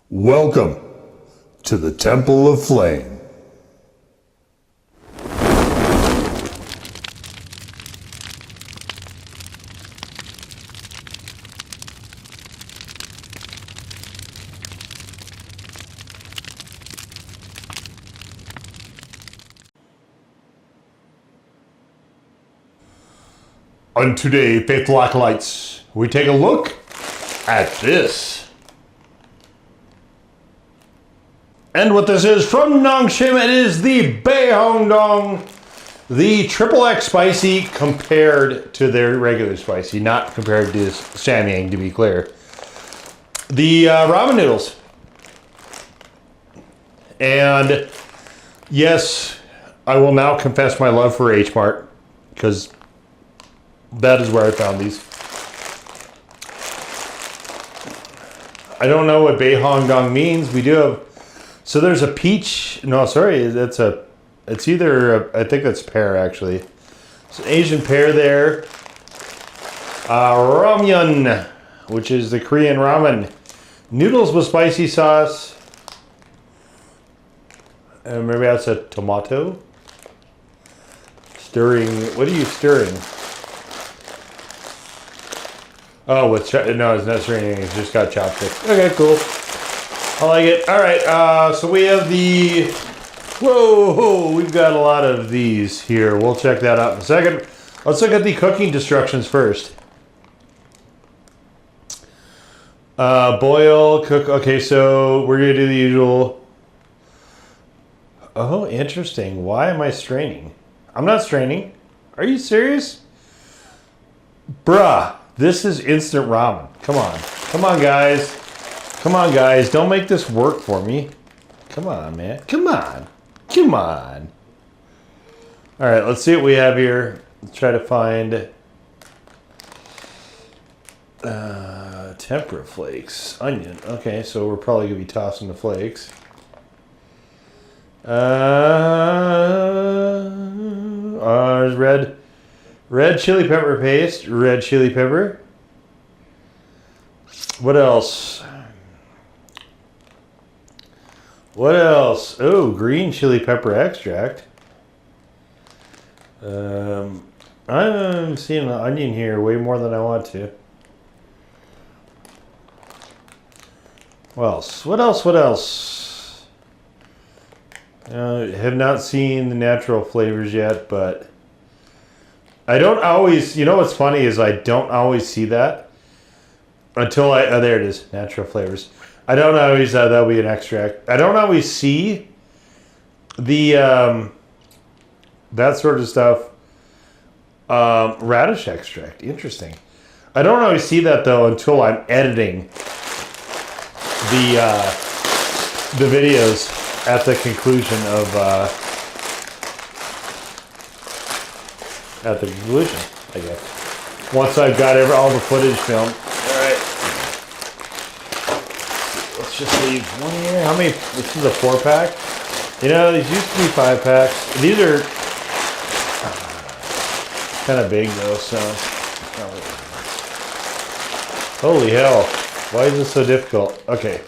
Welcome to the Temple of Flame. On today, Faithful Acolytes, we take a look at this. And what this is from Nongshim, it is the Baehongdong, the XXX-picy compared to their regular spicy, not compared to Samyang, to be clear. The ramen noodles. And yes, I will now confess my love for H Mart, because that is where I found these. I don't know what Baehongdong means. We do have, so there's a peach, no, sorry, it's either, I think that's pear actually. It's an Asian pear there. Ramyun, which is the Korean ramen. Noodles with spicy sauce. And maybe that's a tomato. Stirring, what are you stirring? Oh, with, no, it's not stirring anything, it's just got chopsticks. Okay, cool. I like it. All right, so we have the, whoa, we've got a lot of these here. We'll check that out in a second. Let's look at the cooking instructions first. Boil, cook, okay, so we're gonna do the usual. Oh, interesting. Why am I straining? I'm not straining. Are you serious? Bruh, this is instant ramen. Come on. Come on, guys. Come on, guys. Don't make this work for me. Come on, man. Come on. Come on. All right, let's see what we have here. Let's try to find tempura flakes. Onion. Okay, so we're probably going to be tossing the flakes. Red chili pepper paste. Red chili pepper. What else? What else? Oh, green chili pepper extract. I'm seeing the onion here way more than I want to. What else? What else? What else? Have not seen the natural flavors yet, but I don't always, you know what's funny is I don't always see that until oh, there it is, natural flavors. I don't always, that'll be an extract. I don't always see the, that sort of stuff. Radish extract, interesting. I don't always see that though until I'm editing the videos at the conclusion of, I guess. Once I've got all the footage filmed. Just leave one here. How many? This is a 4-pack. You know, these used to be 5-packs. These are kind of big though, so. Holy hell. Why is this so difficult? Okay.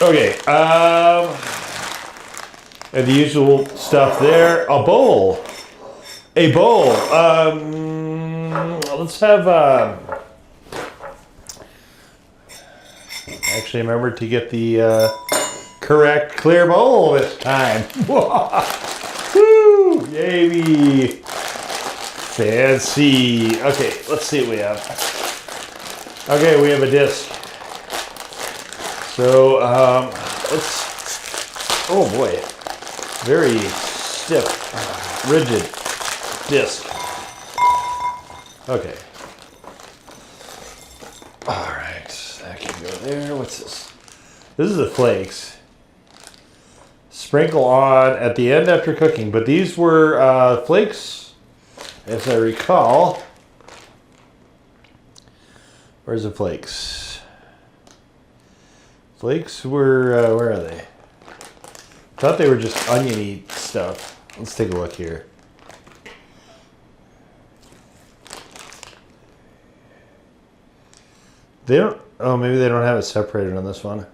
Okay. And the usual stuff there. A bowl. A bowl. Let's have, actually remember to get the correct clear bowl this time. Woo! Yay! Fancy. Okay, let's see what we have. Okay, we have a disc. So let's. Oh boy, very stiff, rigid disc. Okay. All right. That can go there. What's this? This is the flakes. Sprinkle on at the end after cooking. But these were flakes, as I recall. Where's the flakes? Flakes were, where are they? I thought they were just oniony stuff. Let's take a look here. They don't, Oh, maybe they don't have it separated on this one.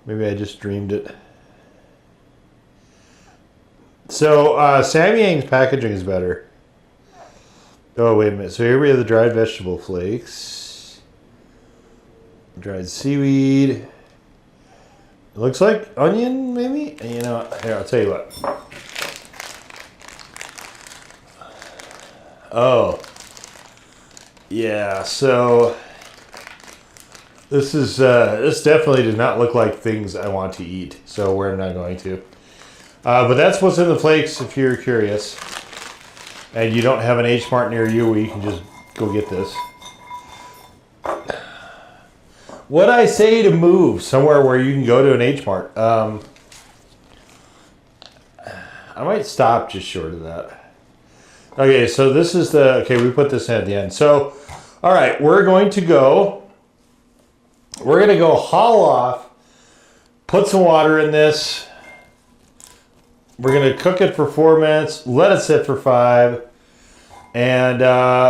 Maybe I just dreamed it. So, Samyang's packaging is better. Oh, wait a minute. So here we have the dried vegetable flakes. Dried seaweed. It looks like onion, maybe? You know, here, I'll tell you what. Oh. Yeah, so this is this definitely did not look like things I want to eat, so we're not going to. But that's what's in the flakes if you're curious. And you don't have an H Mart near you where you can just go get this. What I say to move somewhere where you can go to an H Mart. I might stop just short of that. Okay, so this is the, okay, we put this in at the end. So, all right, we're going to go haul off, put some water in this. We're going to cook it for 4 minutes, let it sit for 5, and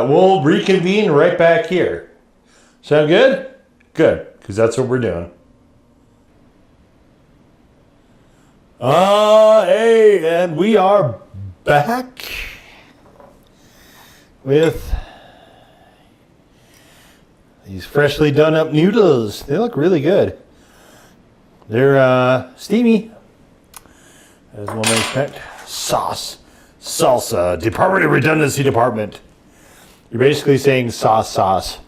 we'll reconvene right back here. Sound good? Good, because that's what we're doing. Hey, and we are back with these freshly done up noodles. They look really good. They're steamy, as one may expect. Salsa, Department of Redundancy Department. You're basically saying sauce.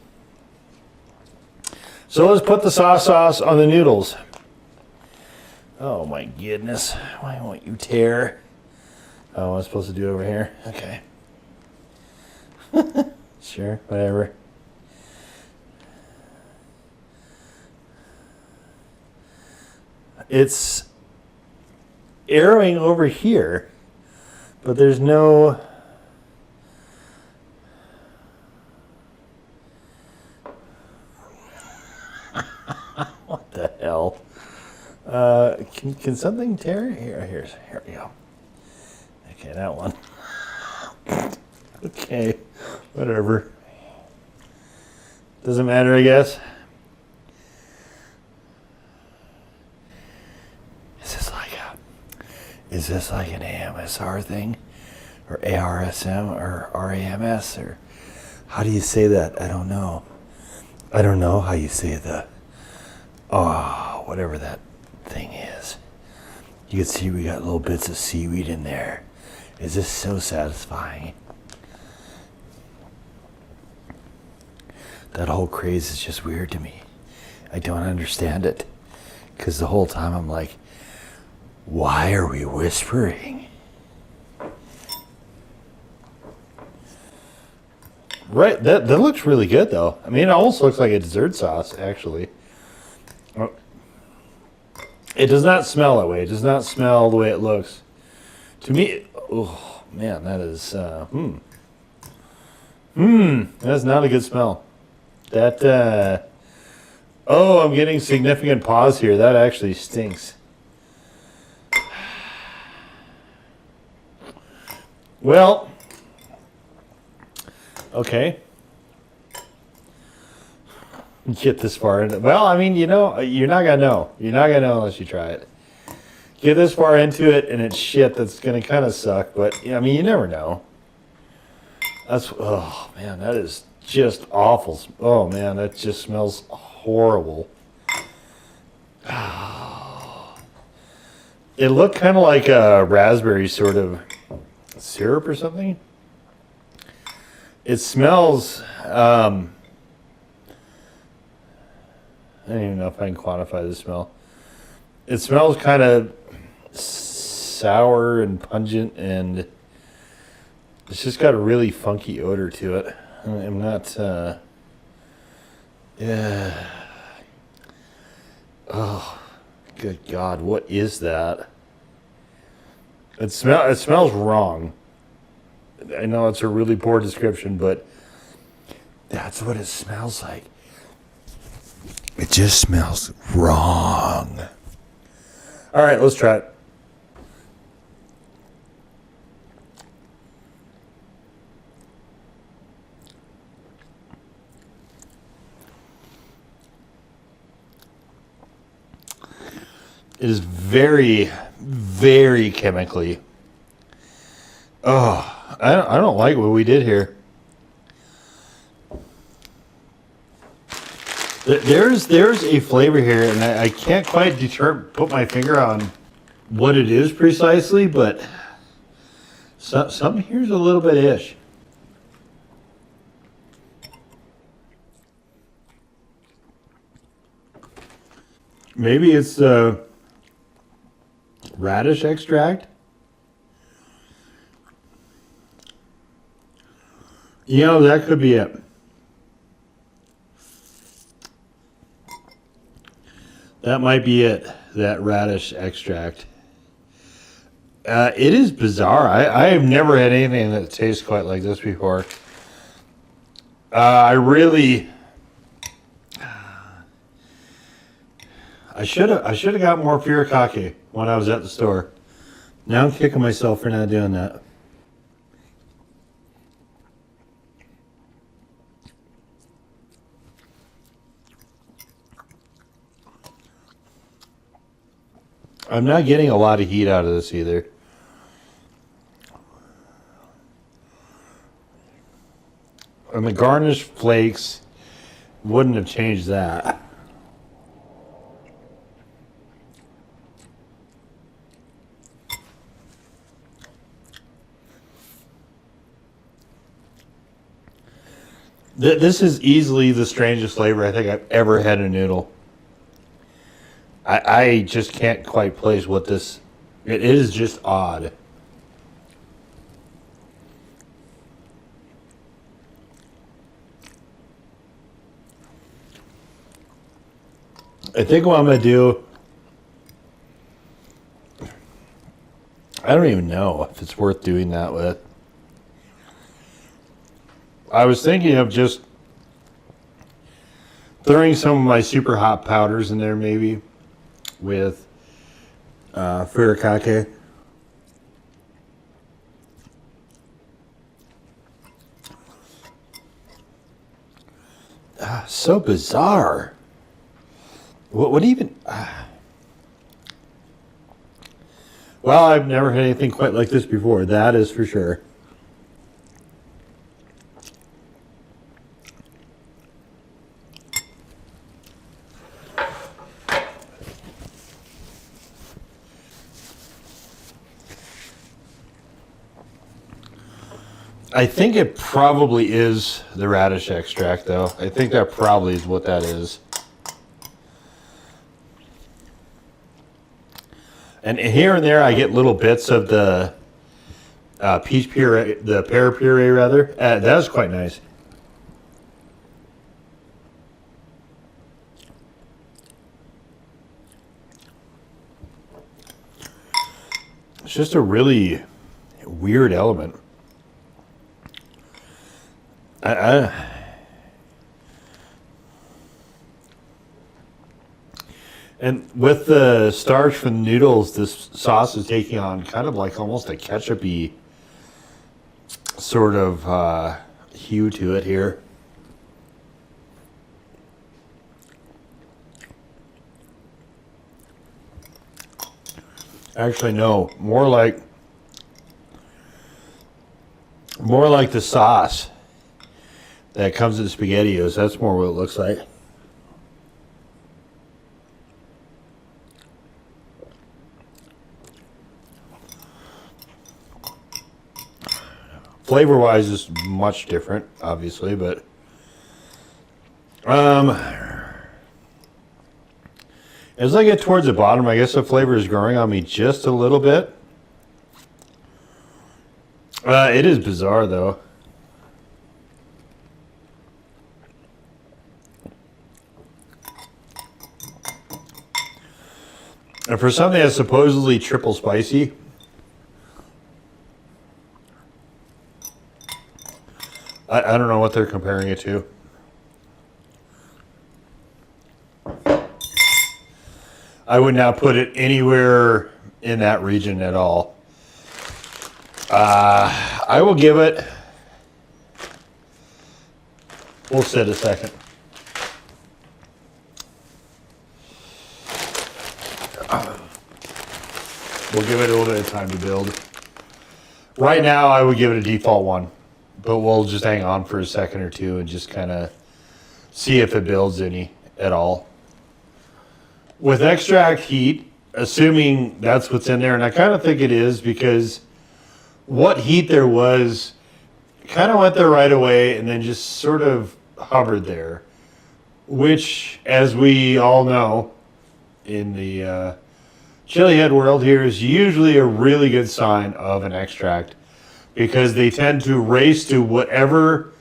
So let's put the sauce on the noodles. Oh my goodness. Why won't you tear? Oh, I'm supposed to do it over here? Okay. Sure, whatever. It's arrowing over here, but there's no... What the hell? Can something tear? Here we go. Okay, that one. Okay, whatever. Doesn't matter, I guess. Is this like an AMSR thing? Or ARSM or RAMS? Or how do you say that? I don't know. I don't know how you say the... Oh, whatever that thing is. You can see we got little bits of seaweed in there. Is this so satisfying? That whole craze is just weird to me. I don't understand it. Because the whole time I'm like, why are we whispering? Right, that looks really good though. I mean, it almost looks like a dessert sauce, actually. It does not smell that way. It does not smell the way it looks. To me, oh man, that is, that's not a good smell. That, oh, I'm getting significant pause here. That actually stinks. Well, okay. Get this far into it. Well, I mean, you know, you're not going to know. You're not going to know unless you try it. Get this far into it, and it's shit that's going to kind of suck. But, I mean, you never know. That's, oh, man, that is just awful. Oh, man, that just smells horrible. It looked kind of like a raspberry sort of syrup or something. It smells, I don't even know if I can quantify the smell. It smells kind of sour and pungent, and it's just got a really funky odor to it. I'm not, yeah. Oh, good God, what is that? It smells wrong. I know it's a really poor description, but that's what it smells like. It just smells wrong. All right, let's try it. It is very, very chemically. Oh, I don't like what we did here. There's a flavor here, and I can't quite put my finger on what it is precisely, but some here's a little bit ish. Maybe it's radish extract. You know, that could be it. That might be it, that radish extract. It is bizarre. I have never had anything that tastes quite like this before. I should have got more furikake when I was at the store. Now I'm kicking myself for not doing that. I'm not getting a lot of heat out of this either. And the garnish flakes wouldn't have changed that. This is easily the strangest flavor I think I've ever had in a noodle. I just can't quite place what this... It is just odd. I think what I'm going to do... I don't even know if it's worth doing that with. I was thinking of just throwing some of my super hot powders in there maybe with furikake. So bizarre. What even... Well, I've never had anything quite like this before. That is for sure. I think it probably is the radish extract, though. I think that probably is what that is. And here and there, I get little bits of the peach puree, the pear puree, rather. That is quite nice. It's just a really weird element. And with the starch from the noodles, this sauce is taking on kind of like almost a ketchup-y sort of hue to it here. Actually, no, more like the sauce that comes in SpaghettiOs. That's more what it looks like. Flavor-wise, is much different, obviously, but as I get towards the bottom, I guess the flavor is growing on me just a little bit. It is bizarre, though. And for something that's supposedly triple spicy, I don't know what they're comparing it to. I would not put it anywhere in that region at all. I will give it... We'll sit a second. We'll give it a little bit of time to build. Right now, I would give it a default 1, but we'll just hang on for a second or two and just kind of see if it builds any at all. With extract heat, assuming that's what's in there, and I kind of think it is because what heat there was kind of went there right away and then just sort of hovered there, which, as we all know, in the chili head world here, is usually a really good sign of an extract because they tend to race to whatever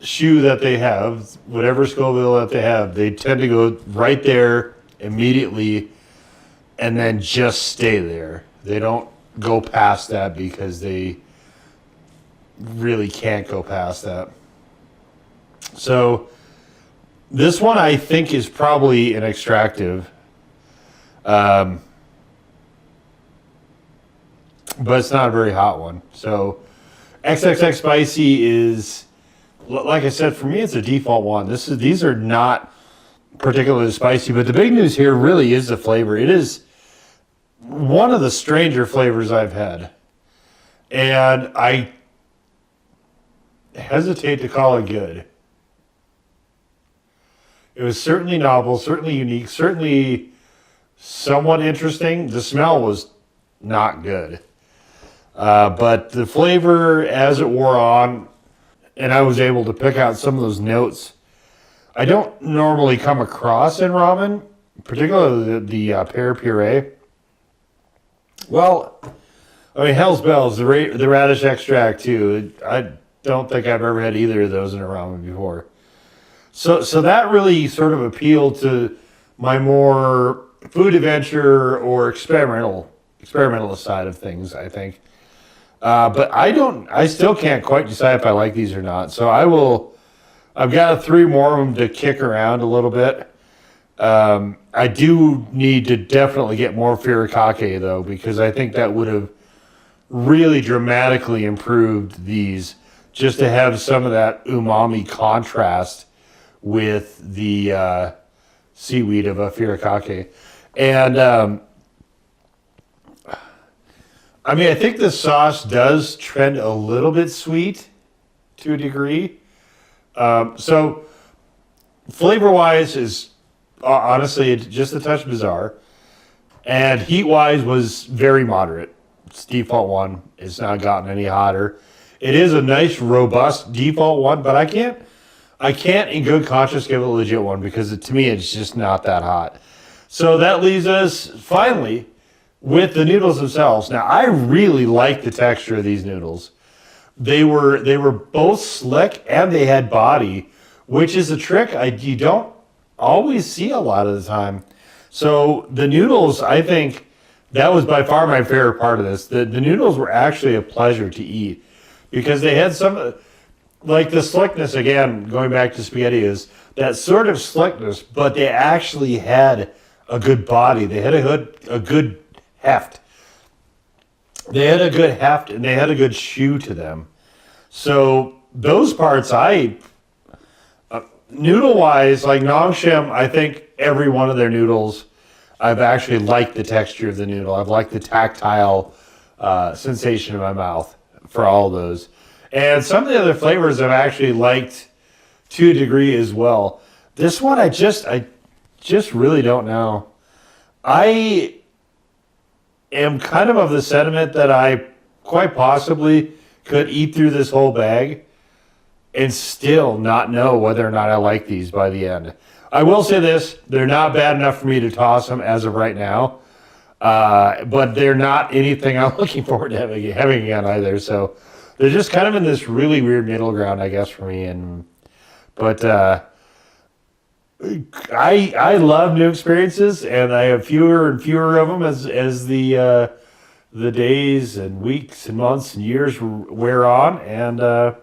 shoe that they have, whatever Scoville that they have, they tend to go right there immediately and then just stay there. They don't go past that because they really can't go past that. So this one I think is probably an extractive. But it's not a very hot one. So XXX-picy is, like I said, for me it's a default 1. These are not particularly spicy, but the big news here really is the flavor. It is one of the stranger flavors I've had. And I hesitate to call it good. It was certainly novel, certainly unique, certainly somewhat interesting. The smell was not good. But the flavor, as it wore on, and I was able to pick out some of those notes, I don't normally come across in ramen, particularly the pear puree. Well, I mean, hell's bells, the radish extract too. I don't think I've ever had either of those in a ramen before. So that really sort of appealed to my more food adventure or experimentalist side of things, I think. But I still can't quite decide if I like these or not. So I've got 3 more of them to kick around a little bit. I do need to definitely get more furikake though, because I think that would have really dramatically improved these, just to have some of that umami contrast with the seaweed of a furikake. And I mean, I think the sauce does trend a little bit sweet to a degree. So flavor-wise is honestly just a touch bizarre. And heat-wise was very moderate. It's default 1. It's not gotten any hotter. It is a nice, robust default 1, but I can't in good conscience give it a legit 1 because to me it's just not that hot. So that leaves us finally with the noodles themselves. Now I really like the texture of these noodles. They were both slick and they had body, which is a trick you don't always see a lot of the time. So the noodles, I think that was by far my favorite part of this. The noodles were actually a pleasure to eat because they had some, like the slickness, again, going back to spaghetti, is that sort of slickness, but they actually had a good body. They had a good heft. They had a good heft and they had a good chew to them. So those parts, noodle-wise, like Nongshim, I think every one of their noodles, I've actually liked the texture of the noodle. I've liked the tactile sensation in my mouth for all of those. And some of the other flavors I've actually liked to a degree as well. This one, I just really don't know. I am kind of the sentiment that I quite possibly could eat through this whole bag and still not know whether or not I like these by the end. I will say this, they're not bad enough for me to toss them as of right now, but they're not anything I'm looking forward to having again either. So they're just kind of in this really weird middle ground, I guess, for me. But I love new experiences, and I have fewer and fewer of them as the days and weeks and months and years wear on. And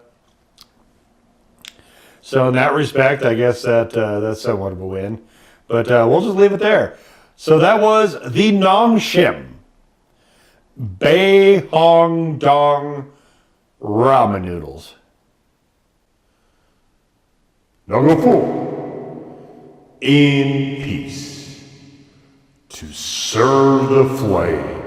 so in that respect, I guess that's somewhat of a win. But we'll just leave it there. So that was the Nongshim Baehongdong ramen noodles. Now go forth in peace to serve the flame.